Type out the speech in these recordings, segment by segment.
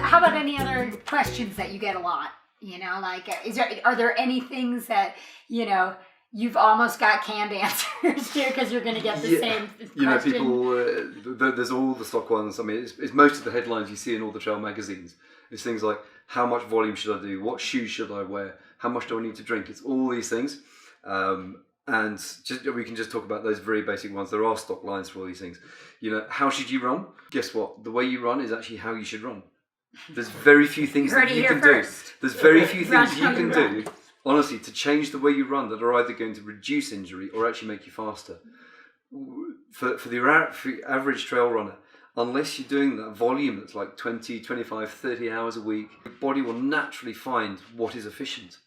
how about any other questions that you get a lot? You know, like, are there any things that, you know, you've almost got canned answers to because you're going to get the same question? You know, people, there's all the stock ones. I mean, it's most of the headlines you see in all the trail magazines. It's things like, how much volume should I do? What shoes should I wear? How much do I need to drink? It's all these things. And we can just talk about those very basic ones. There are stock lines for all these things. You know, how should you run? Guess what? The way you run is actually how you should run. There's very few things that you can do. There's very few things you can do, honestly, to change the way you run that are either going to reduce injury or actually make you faster. For the average trail runner, unless you're doing that volume that's like 20, 25, 30 hours a week, your body will naturally find what is efficient.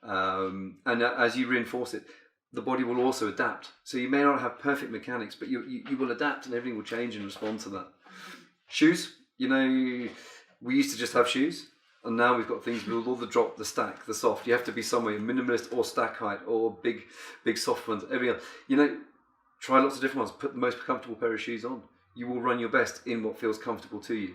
And as you reinforce it, the body will also adapt. So you may not have perfect mechanics, but you will adapt and everything will change and respond to that. Shoes, you know, we used to just have shoes, and now we've got things with all the drop, the stack, the soft. You have to be somewhere minimalist or stack height or big soft ones, everything else. You know, try lots of different ones. Put the most comfortable pair of shoes on. You will run your best in what feels comfortable to you.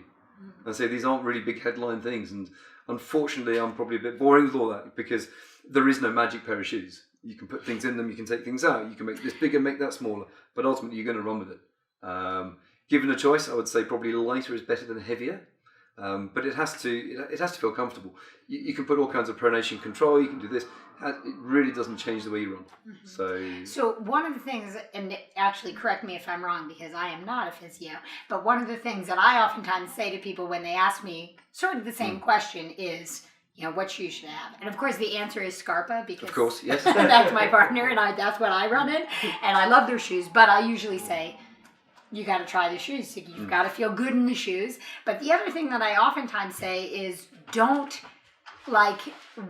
And so these aren't really big headline things. And unfortunately, I'm probably a bit boring with all that because there is no magic pair of shoes. You can put things in them, you can take things out, you can make this bigger, make that smaller, but ultimately you're going to run with it. Given a choice, I would say probably lighter is better than heavier. But it has to feel comfortable. You can put all kinds of pronation control. You can do this. It really doesn't change the way you run. So one of the things, and actually correct me if I'm wrong because I am not a physio, but one of the things that I oftentimes say to people when they ask me sort of the same question is, you know, what shoes should I have? And of course the answer is Scarpa because of course, yes. that's my partner and that's what I run in, and I love their shoes. But I usually say, you got to try the shoes. You've got to feel good in the shoes. But the other thing that I oftentimes say is don't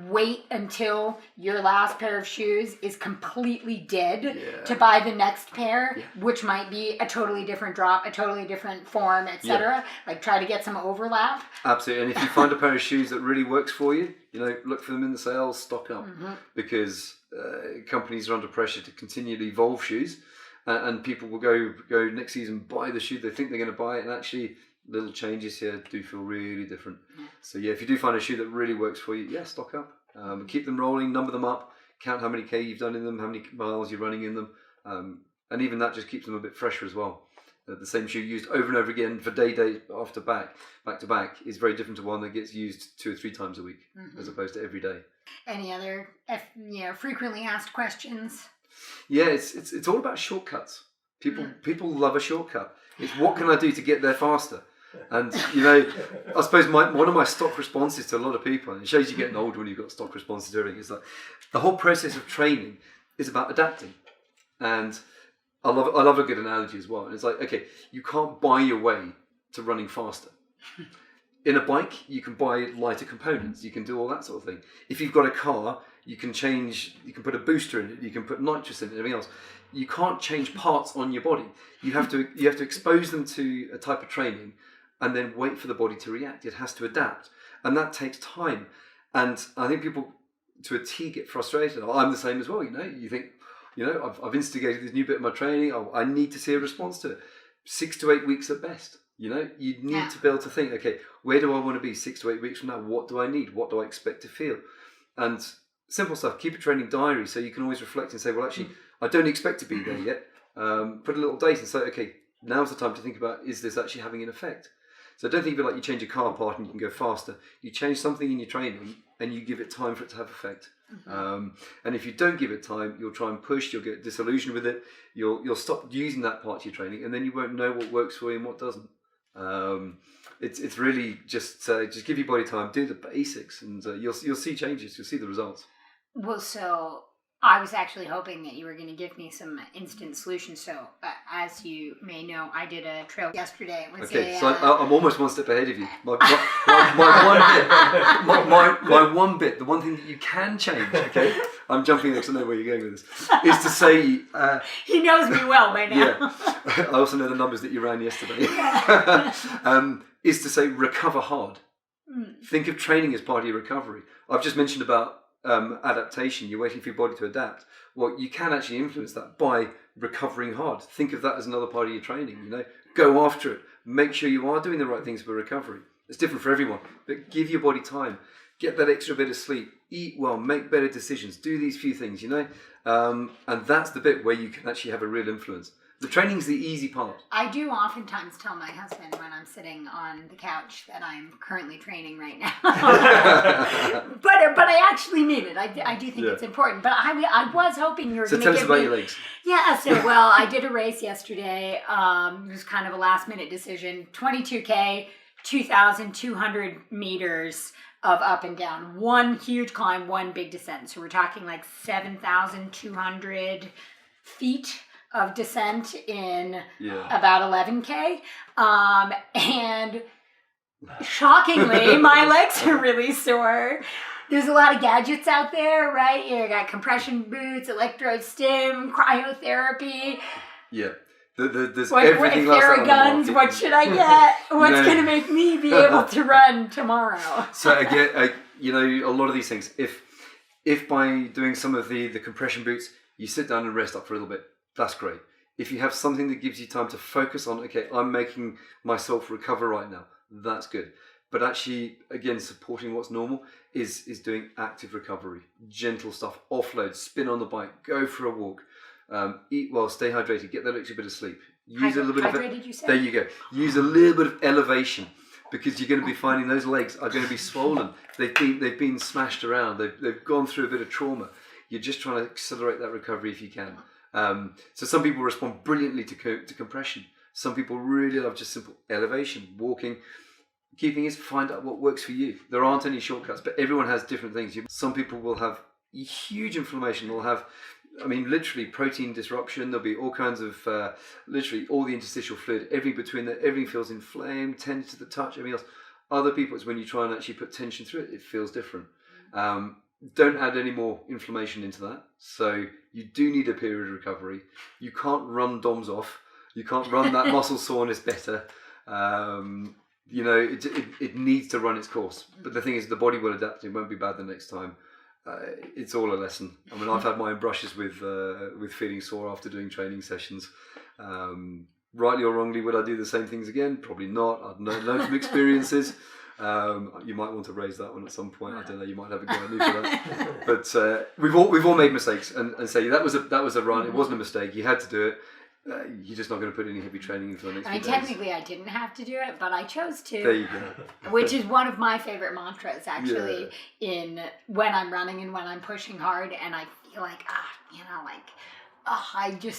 wait until your last pair of shoes is completely dead to buy the next pair, which might be a totally different drop, a totally different form, etc. Like try to get some overlap. Absolutely. And if you find a pair of shoes that really works for you, you know, look for them in the sales, stock up, because companies are under pressure to continually evolve shoes. And people will go next season, buy the shoe they think they're going to buy it, and actually little changes here do feel really different. So if you do find a shoe that really works for you, stock up. Keep them rolling, number them up, count how many K you've done in them, how many miles you're running in them, and even that just keeps them a bit fresher as well. The same shoe used over and over again for day after back to back is very different to one that gets used 2 or 3 times a week as opposed to every day. Any other frequently asked questions? Yeah, it's all about shortcuts. People love a shortcut. It's what can I do to get there faster? And you know, I suppose one of my stock responses to a lot of people, and it shows you getting older when you've got stock responses to everything, is like the whole process of training is about adapting. And I love a good analogy as well. And it's like, okay, you can't buy your way to running faster. In a bike, you can buy lighter components. You can do all that sort of thing. If you've got a car, you can put a booster in it. You can put nitrous in it, and everything else. You can't change parts on your body. You have to expose them to a type of training, and then wait for the body to react. It has to adapt, and that takes time. And I think people, to a T, get frustrated. I'm the same as well. You know, you think, you know, I've instigated this new bit of my training. I need to see a response to it. 6 to 8 weeks at best. You know, you need to be able to think, okay, where do I want to be 6 to 8 weeks from now? What do I need? What do I expect to feel? And simple stuff. Keep a training diary so you can always reflect and say, well, actually, I don't expect to be there yet. Put a little date and say, okay, now's the time to think about, is this actually having an effect? So don't think of it like you change a car part and you can go faster. You change something in your training and you give it time for it to have effect. And if you don't give it time, you'll try and push, you'll get disillusioned with it, you'll stop using that part of your training, and then you won't know what works for you and what doesn't. It's really just give your body time, do the basics, and you'll see changes, you'll see the results. Well, so I was actually hoping that you were going to give me some instant solutions. So, as you may know, I did a trail yesterday. So I'm almost one step ahead of you. My one bit, the one thing that you can change, okay? I'm jumping there because I know where you're going with this, is to say... he knows me well by now. Yeah. I also know the numbers that you ran yesterday. Is to say recover hard. Think of training as part of your recovery. I've just mentioned about adaptation. You're waiting for your body to adapt. Well, you can actually influence that by recovering hard. Think of that as another part of your training. You know, go after it. Make sure you are doing the right things for recovery. It's different for everyone. But give your body time. Get that extra bit of sleep. Eat well. Make better decisions. Do these few things, and that's the bit where you can actually have a real influence. The training's the easy part. I do oftentimes tell my husband when I'm sitting on the couch that I'm currently training right now. but I actually mean it. I do think it's important. But I was hoping you were going to give me... So tell us about your legs. Yeah, so well, I did a race yesterday. It was kind of a last minute decision. 22K, 2,200 meters of up and down. One huge climb, one big descent. So we're talking like 7,200 feet of descent in about 11K. And shockingly, my legs are really sore. There's a lot of gadgets out there, right? You got compression boots, electrode stim, cryotherapy. Yeah. There's what everything else. Theraguns, what should I get? What's going to make me be able to run tomorrow? So again, a lot of these things, if by doing some of the compression boots, you sit down and rest up for a little bit, that's great. If you have something that gives you time to focus on, okay, I'm making myself recover right now, that's good. But actually, again, supporting what's normal is doing active recovery, gentle stuff, offload, spin on the bike, go for a walk, eat well, stay hydrated, get that extra bit of sleep. Use a little bit hydrated, you said? There you go. Use a little bit of elevation, because you're going to be finding those legs are going to be swollen. They've been smashed around. They've gone through a bit of trauma. You're just trying to accelerate that recovery if you can. So some people respond brilliantly to compression. Some people really love just simple elevation, walking. Key thing is find out what works for you. There aren't any shortcuts, but everyone has different things. Some people will have huge inflammation. They'll have, literally protein disruption. There'll be all kinds of, literally all the interstitial fluid, everything feels inflamed, tender to the touch, everything else. Other people, it's when you try and actually put tension through it, it feels different. Don't add any more inflammation into that. So you do need a period of recovery. You can't run DOMs off. You can't run that muscle soreness better. It needs to run its course. But the thing is, the body will adapt. It won't be bad the next time. It's all a lesson. I've had my own brushes with feeling sore after doing training sessions. Rightly or wrongly, would I do the same things again? Probably not. I'd learn from experiences. You might want to raise that one at some point. I don't know. You might have a go at me for that. But we've all made mistakes, and say that was a run. It wasn't a mistake. You had to do it. You're just not going to put any heavy training in for the next few days. Technically I didn't have to do it, but I chose to. There you go. Which is one of my favorite mantras, actually, in when I'm running and when I'm pushing hard, and I feel like,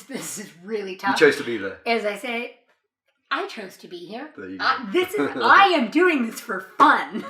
this is really tough. You chose to be there. As I say, I chose to be here. There you go. I am doing this for fun.